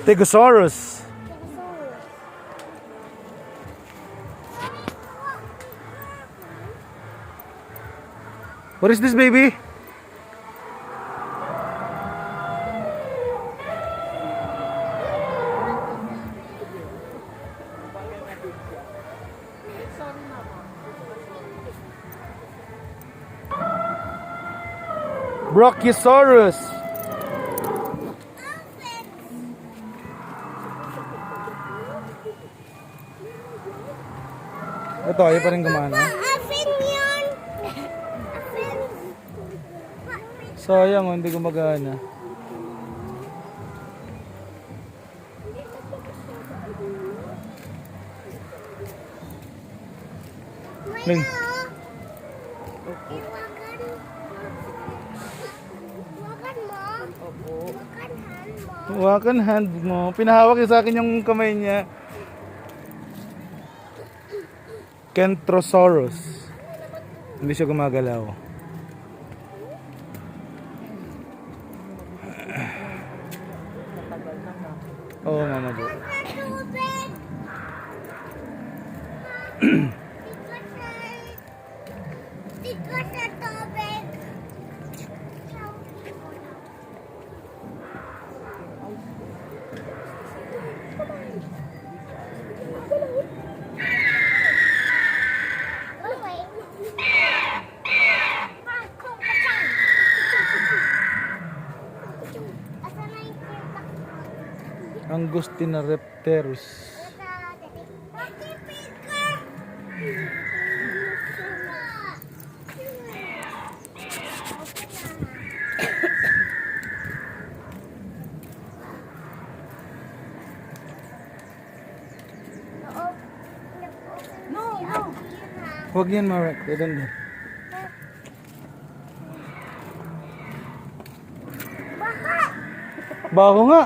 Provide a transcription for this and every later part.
Stegosaurus. What is this, baby? Brachiosaurus. Ito, ayaw pa rin gumana. Sayang, hindi gumagana. Ning. Hawakan hand mo. Pinahawak niya sa akin yung kamay niya. Kentrosaurus. Hindi siya gumagalaw. Oo, mama do. Angustinarepterus. Huwag yan, Marek. Ganda. Baho nga.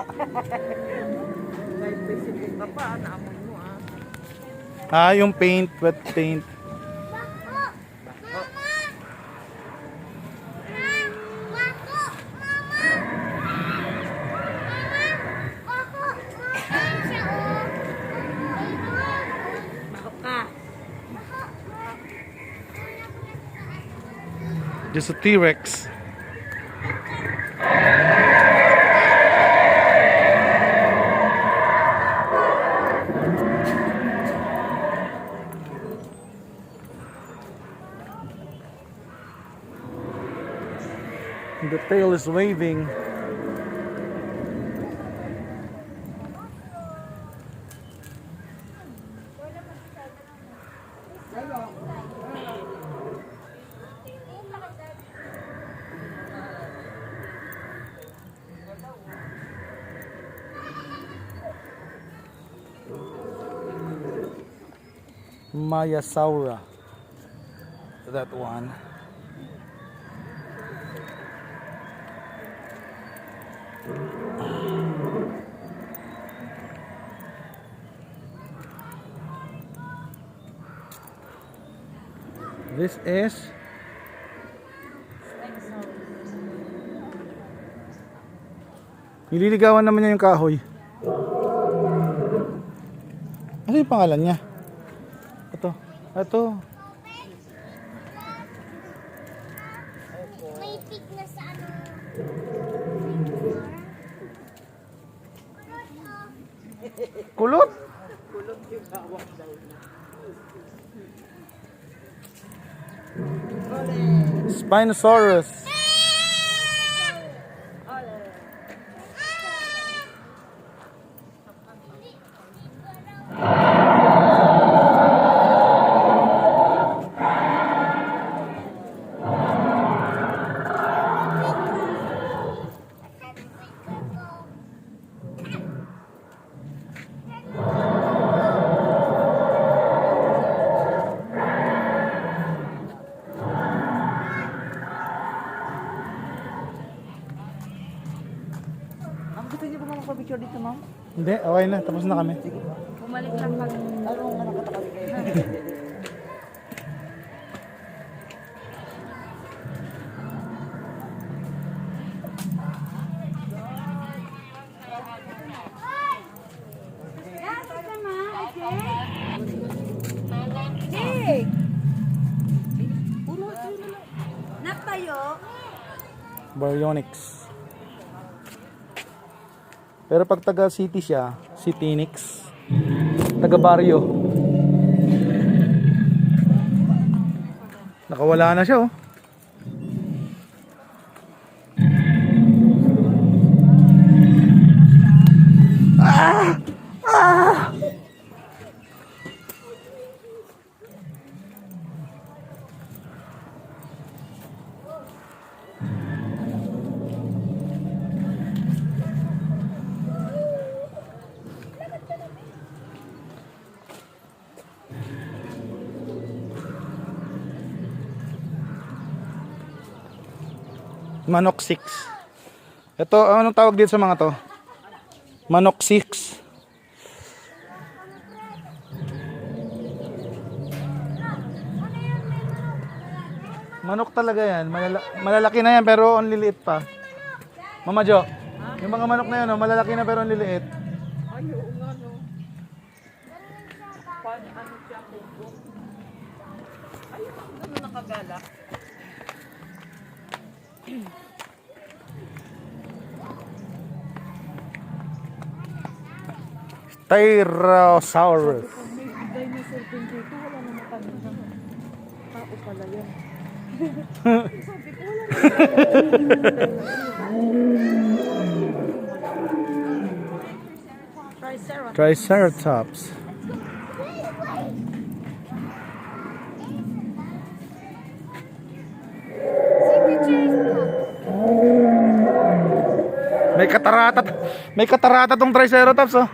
Ah, yung paint, wet paint. Just a T-Rex. The tail is waving. Mayasaura. That one. This is nililigawan naman niya yung kahoy. Ano yung pangalan niya? Ito. May pig na sa ano. Kulot? Kulot yung bawang daw. Spinosaurus. Gusto niyo ba magpa-picture dito, ma'am? Hindi, okay na. Tapos na kami. Bumalik lang pag... Ano nga nakatakali kayo? Baryonyx. Pero pag taga city siya, Citynix. Taga baryo. Nakawala na siya oh. Manok 6. Ito, anong tawag dito sa mga to? Manok 6. Manok talaga yan. Malalaki na yan pero ang liliit pa. Mama Jo, yung mga manok na yan, oh, malalaki na pero ang liliit. Ay, oo nga, no. Paano, ano siya, kuko? Ay, ano nakagala? Tyrannosaurus. May dinosaur din dito, wala naman kanina. Tao pala yan. Sabi ko, wala naman. Triceratops. May katarata tong Triceratops oh.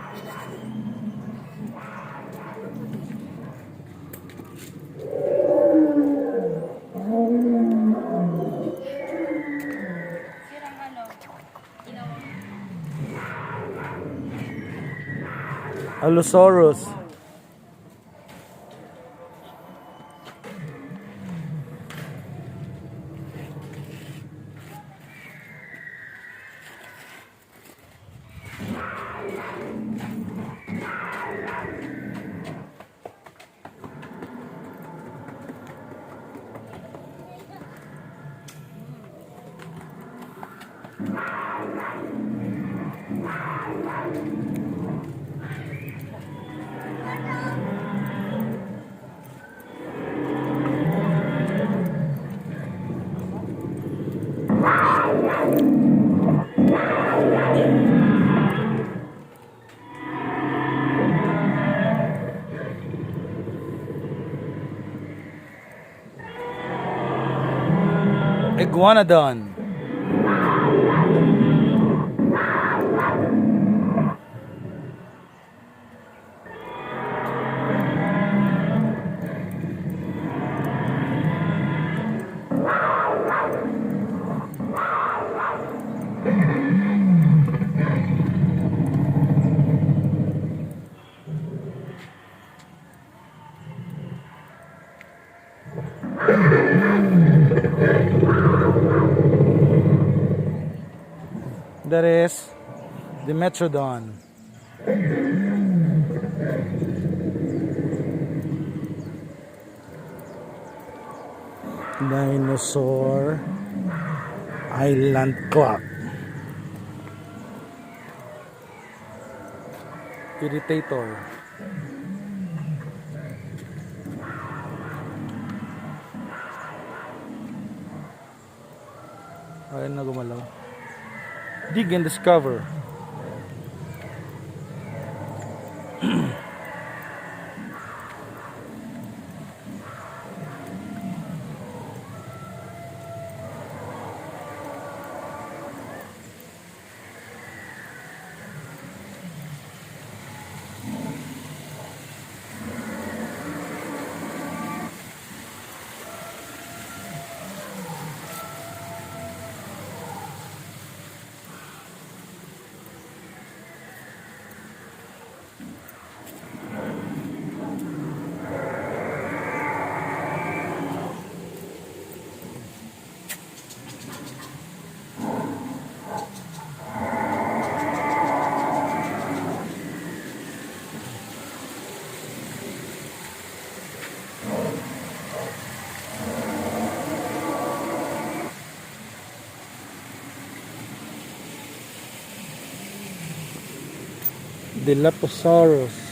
Allosaurus. Iguanodon. That is the Metrodon. Dinosaur Island Clock. Irritator. Ayun na gumalaw. Dig and discover. Dilophosaurus.